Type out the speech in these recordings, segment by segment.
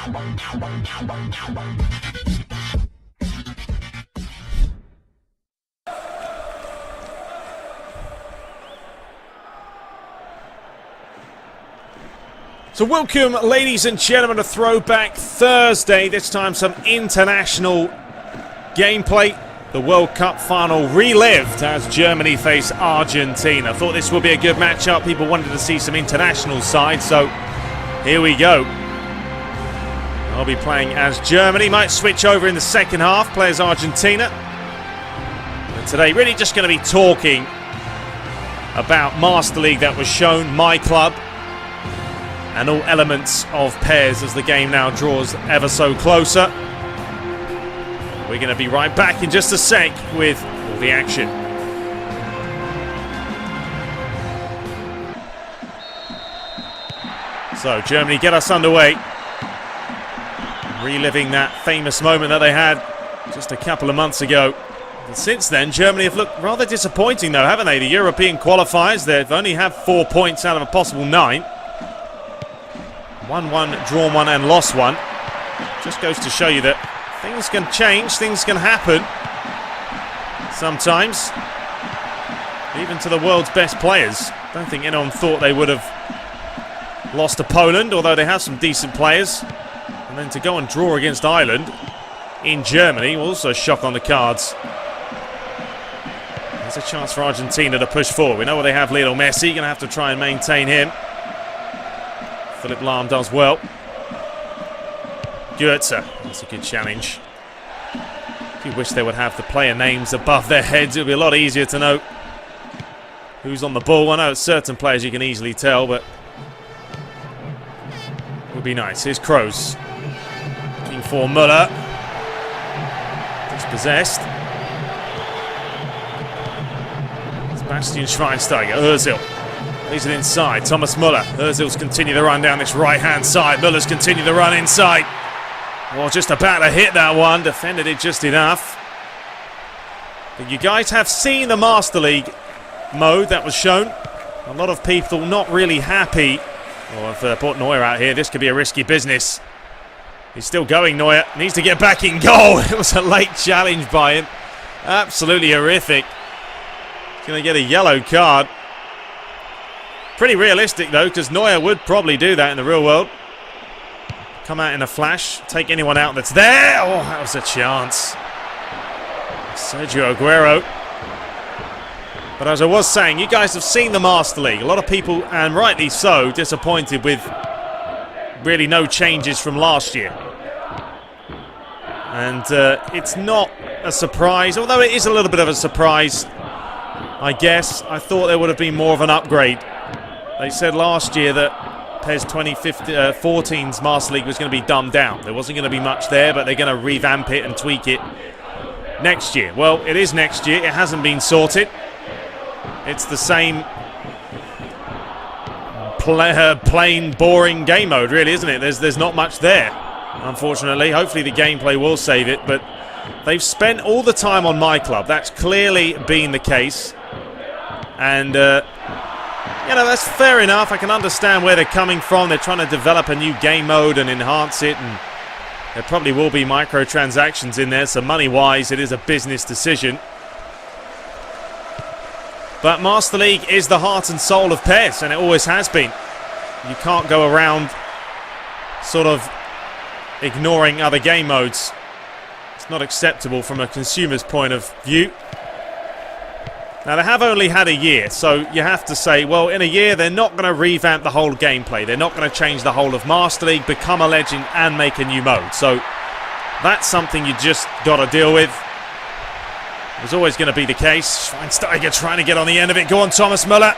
So welcome, ladies and gentlemen, to Throwback Thursday. This time some international gameplay. The World Cup final relived as Germany face Argentina. Thought this would be a good matchup. People wanted to see some international sides, so here we go. I'll be playing as Germany. Might switch over in the second half, play as Argentina. And today, really just going to be talking about Master League that was shown, my club, and all elements of PES as the game now draws ever so closer. We're going to be right back in just a sec with all the action. So Germany get us underway. Reliving that famous moment that they had just a couple of months ago. And since then, Germany have looked rather disappointing though, haven't they? The European qualifiers, they've only had 4 points out of a possible 9. 1-1, drawn 1 and lost 1. Just goes to show you that things can change, things can happen sometimes, even to the world's best players. Don't think anyone thought they would have lost to Poland, although they have some decent players. And then to go and draw against Ireland in Germany, also a shock on the cards. There's a chance for Argentina to push forward. We know they have Lionel Messi, going to have to try and maintain him. Philip Lahm does well. Goetze, that's a good challenge. If you wish they would have the player names above their heads, it would be a lot easier to know who's on the ball. I know it's certain players you can easily tell, but it would be nice. Here's Kroos. Looking for Müller. Dispossessed. It's Bastian Schweinsteiger. Ozil. Plays it inside. Thomas Müller. Ozil's continue the run down this right-hand side. Müller's continue the run inside. Oh, just about to hit that one. Defended it just enough. But you guys have seen the Master League mode that was shown. A lot of people not really happy. Oh, if they put Neuer out here, this could be a risky business. He's still going, Neuer. Needs to get back in goal. It was a late challenge by him. Absolutely horrific. He's going to get a yellow card. Pretty realistic though, because Neuer would probably do that in the real world. Come out in a flash, take anyone out that's there. Oh, that was a chance. Sergio Aguero. But as I was saying, you guys have seen the Master League. A lot of people, and rightly so, disappointed with really no changes from last year. And it's not a surprise, although it is a little bit of a surprise, I guess. I thought there would have been more of an upgrade. They said last year that PES 2014's Master League was going to be dumbed down. There wasn't going to be much there, but they're going to revamp it and tweak it next year. Well, it is next year. It hasn't been sorted. It's the same plain, boring game mode, really, isn't it? There's not much there, unfortunately. Hopefully the gameplay will save it, but they've spent all the time on my club. That's clearly been the case. And you know, that's fair enough. I can understand where they're coming from. They're trying to develop a new game mode and enhance it, and there probably will be microtransactions in there, so money-wise, it is a business decision. But Master League is the heart and soul of PES, and it always has been. You can't go around sort of ignoring other game modes. It's not acceptable from a consumer's point of view. Now, they have only had a year, so you have to say, well, in a year, they're not going to revamp the whole gameplay. They're not going to change the whole of Master League, become a legend, and make a new mode. So that's something you just got to deal with. It was always going to be the case. Schweinsteiger trying to get on the end of it. Go on, Thomas Müller.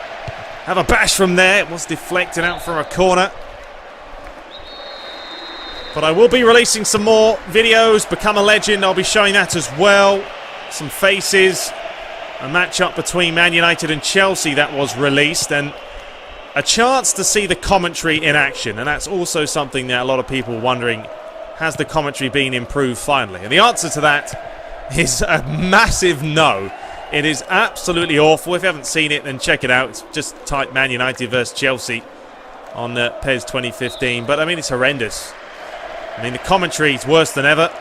Have a bash from there. It was deflected out for a corner. But I will be releasing some more videos. Become a legend. I'll be showing that as well. Some faces. A match-up between Man United and Chelsea that was released, and a chance to see the commentary in action. And that's also something that a lot of people are wondering, has the commentary been improved finally? And the answer to that is a massive no. It is absolutely awful. If you haven't seen it, then check it out. Just type Man United versus Chelsea on PES 2015. But I mean, it's horrendous. I mean, the commentary is worse than ever.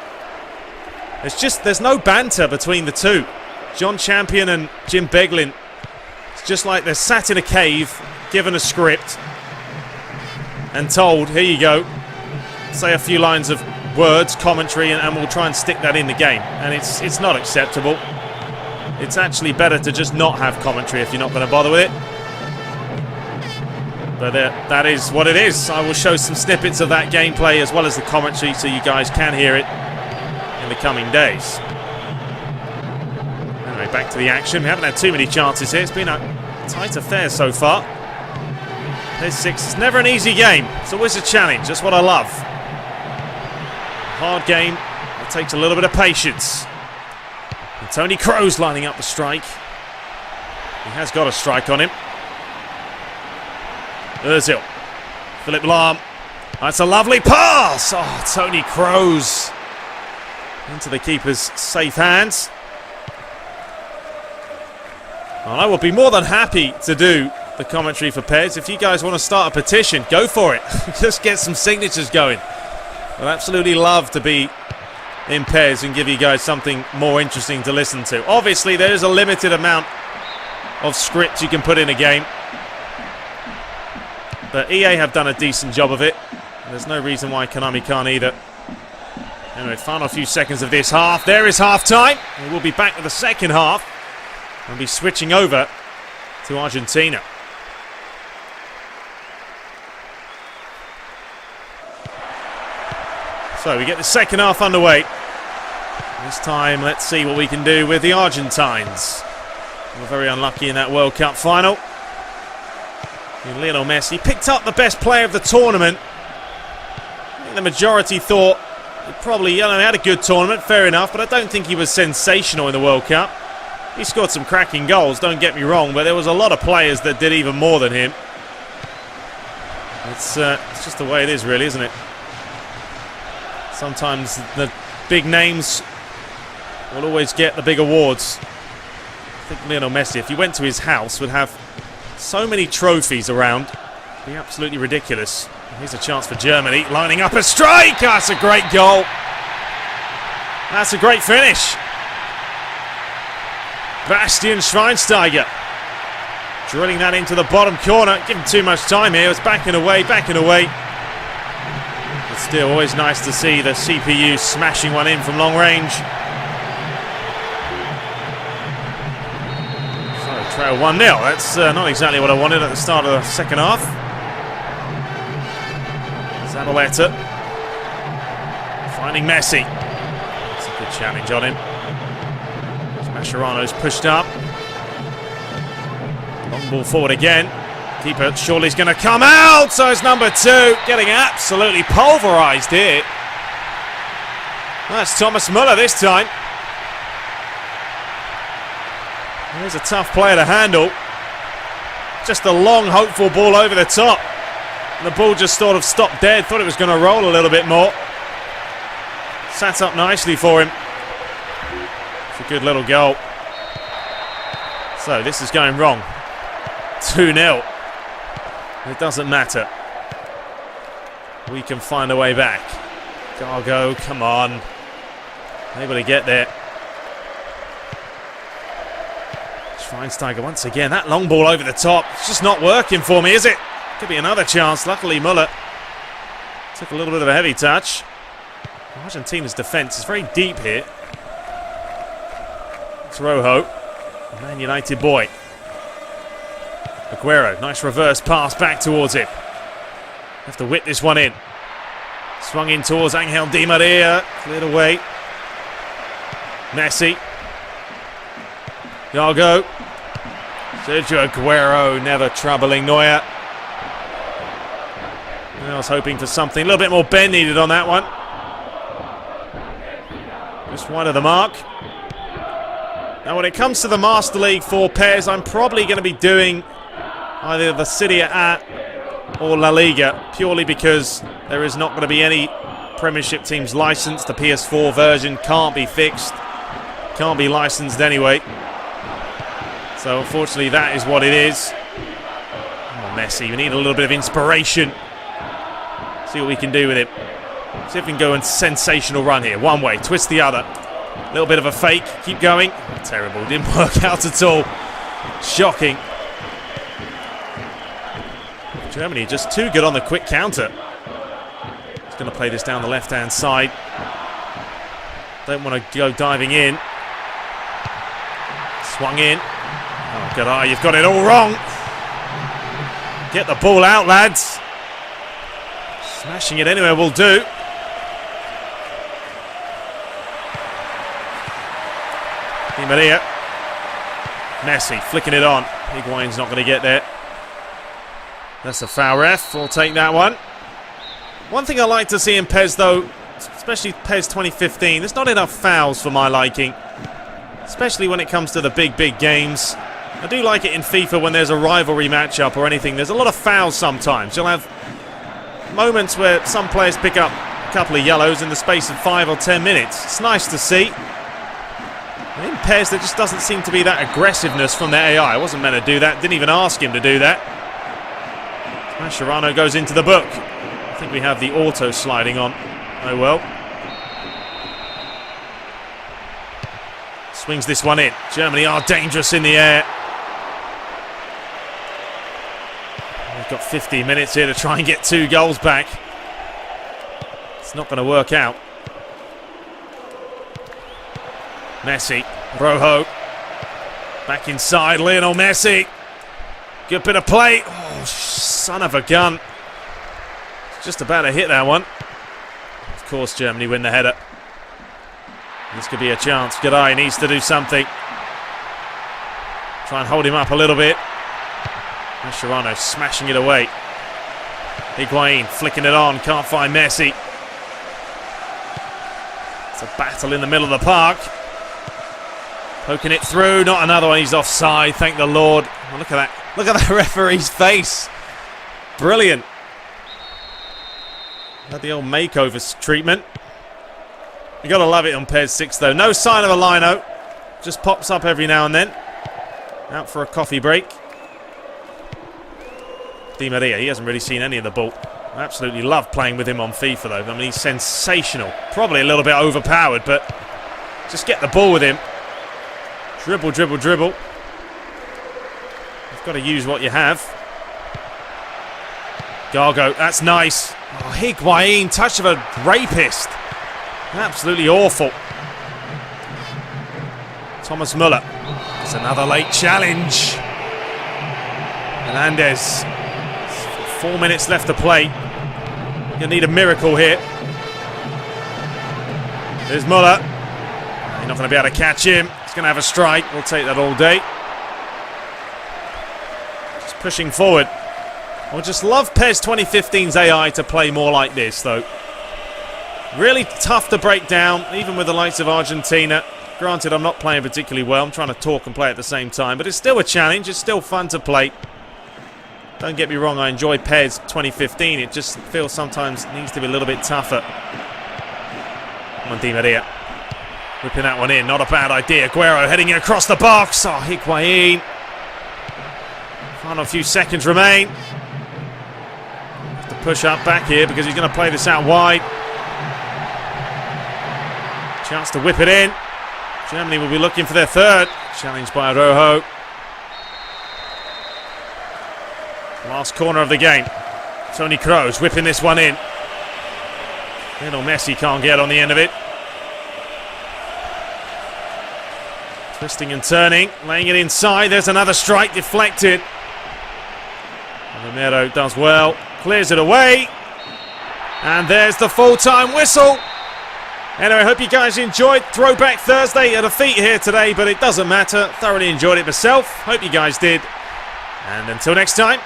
There's no banter between the two. John Champion and Jim Beglin. It's just like they're sat in a cave, given a script, and told, here you go, say a few lines of words, commentary, and we'll try and stick that in the game. And it's not acceptable. It's actually better to just not have commentary if you're not going to bother with it. But that is what it is. I will show some snippets of that gameplay as well as the commentary so you guys can hear it in the coming days. Anyway, back to the action. We haven't had too many chances here. It's been a tight affair so far. PES 6 is never an easy game. It's always a challenge. That's what I love. Hard game. It takes a little bit of patience. And Tony Kroos lining up the strike. He has got a strike on him. Ozil. Philip Lahm. That's a lovely pass. Oh, Tony Kroos. Into the keeper's safe hands. Well, I will be more than happy to do the commentary for PES. If you guys want to start a petition, go for it. Just get some signatures going. I'd absolutely love to be in PES and give you guys something more interesting to listen to. Obviously, there is a limited amount of script you can put in a game. But EA have done a decent job of it. There's no reason why Konami can't either. Anyway, final few seconds of this half. There is half time. We will be back with the second half. We'll be switching over to Argentina. So we get the second half underway. This time, let's see what we can do with the Argentines. We're very unlucky in that World Cup final. And Lionel Messi picked up the best player of the tournament. I think the majority thought he probably had a good tournament, fair enough, but I don't think he was sensational in the World Cup. He scored some cracking goals, don't get me wrong, but there was a lot of players that did even more than him. It's just the way it is, really, isn't it? Sometimes the big names will always get the big awards. I think Lionel Messi, if you went to his house, would have so many trophies around. It'd be absolutely ridiculous. Here's a chance for Germany, lining up a strike. That's a great goal. That's a great finish. Bastian Schweinsteiger drilling that into the bottom corner. Give him too much time here. It's backing away, backing away. But still, always nice to see the CPU smashing one in from long range. So, trail 1-0. That's not exactly what I wanted at the start of the second half. Zabaleta finding Messi. That's a good challenge on him. Mascherano's pushed up. Long ball forward again. Keeper surely is going to come out. So it's number 2 getting absolutely pulverised here. That's Thomas Muller this time. He's a tough player to handle. Just a long, hopeful ball over the top. And the ball just sort of stopped dead. Thought it was going to roll a little bit more. Sat up nicely for him. It's a good little goal. So this is going wrong. 2-0. It doesn't matter. We can find a way back. Gargo, come on. Able to get there. Schweinsteiger once again. That long ball over the top. It's just not working for me, is it? Could be another chance. Luckily, Muller took a little bit of a heavy touch. Argentina's defence is very deep here. It's Rojo, a Man United boy. Aguero, nice reverse pass back towards him. Have to whip this one in. Swung in towards Angel Di Maria. Cleared away. Messi. Gargo. Sergio Aguero, never troubling Neuer. I was hoping for something. A little bit more bend needed on that one. Just wide of the mark. Now when it comes to the Master League for PES, I'm probably going to be doing either the Serie A or La Liga, purely because there is not going to be any Premiership teams licensed. The PS4 version can't be fixed, can't be licensed anyway. So unfortunately that is what it is. Oh, Messi, we need a little bit of inspiration. See what we can do with him. See if we can go on sensational run here. One way, twist the other. A little bit of a fake. Keep going. Terrible. Didn't work out at all. Shocking. Germany just too good on the quick counter. He's going to play this down the left-hand side. Don't want to go diving in. Swung in. Oh, good eye. You've got it all wrong. Get the ball out, lads. Smashing it anywhere will do. Di Maria. Messi flicking it on. Higuain's not going to get there. That's a foul, ref. We'll take that one. One thing I like to see in PES, though, especially PES 2015, there's not enough fouls for my liking. Especially when it comes to the big games. I do like it in FIFA when there's a rivalry matchup or anything. There's a lot of fouls sometimes. You'll have moments where some players pick up a couple of yellows in the space of 5 or 10 minutes. It's nice to see. In PES, there just doesn't seem to be that aggressiveness from the AI. I wasn't meant to do that. Didn't even ask him to do that. Mascherano goes into the book. I think we have the auto sliding on. Oh well. Swings this one in. Germany are dangerous in the air. We've got 15 minutes here to try and get 2 goals back. It's not going to work out. Messi, Rojo, back inside, Lionel Messi. Good bit of play. Oh, son of a gun. Just about to hit that one. Of course, Germany win the header. This could be a chance. Garay needs to do something. Try and hold him up a little bit. Mascherano smashing it away. Higuain flicking it on. Can't find Messi. It's a battle in the middle of the park. Poking it through, not another one, he's offside, thank the Lord. Oh, look at that, look at that referee's face. Brilliant. Had the old makeover treatment. You gotta love it on PES 6 though. No sign of a lino, just pops up every now and then. Out for a coffee break. Di Maria, he hasn't really seen any of the ball. I absolutely love playing with him on FIFA though. I mean, he's sensational. Probably a little bit overpowered, but just get the ball with him. Dribble, dribble, dribble. You've got to use what you have. Gargo, that's nice. Oh, Higuain, touch of a rapist. Absolutely awful. Thomas Muller. It's another late challenge. Hernandez. 4 minutes left to play. You're going to need a miracle here. There's Muller. You're not going to be able to catch him. He's going to have a strike. We'll take that all day. Just pushing forward. I just love PES 2015's AI to play more like this, though. Really tough to break down, even with the likes of Argentina. Granted, I'm not playing particularly well. I'm trying to talk and play at the same time. But it's still a challenge. It's still fun to play. Don't get me wrong, I enjoy PES 2015. It just feels sometimes it needs to be a little bit tougher. Come on, Di Maria. Whipping that one in, not a bad idea. Aguero heading it across the box. Oh, Higuain. Final few seconds remain. Have to push up back here because he's going to play this out wide. Chance to whip it in. Germany will be looking for their third. Challenged by Rojo. Last corner of the game. Toni Kroos whipping this one in. Lionel Messi can't get on the end of it. Twisting and turning, laying it inside. There's another strike deflected. Romero does well, clears it away. And there's the full-time whistle. Anyway, I hope you guys enjoyed Throwback Thursday. A defeat here today, but it doesn't matter. Thoroughly enjoyed it myself. Hope you guys did. And until next time,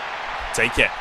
take care.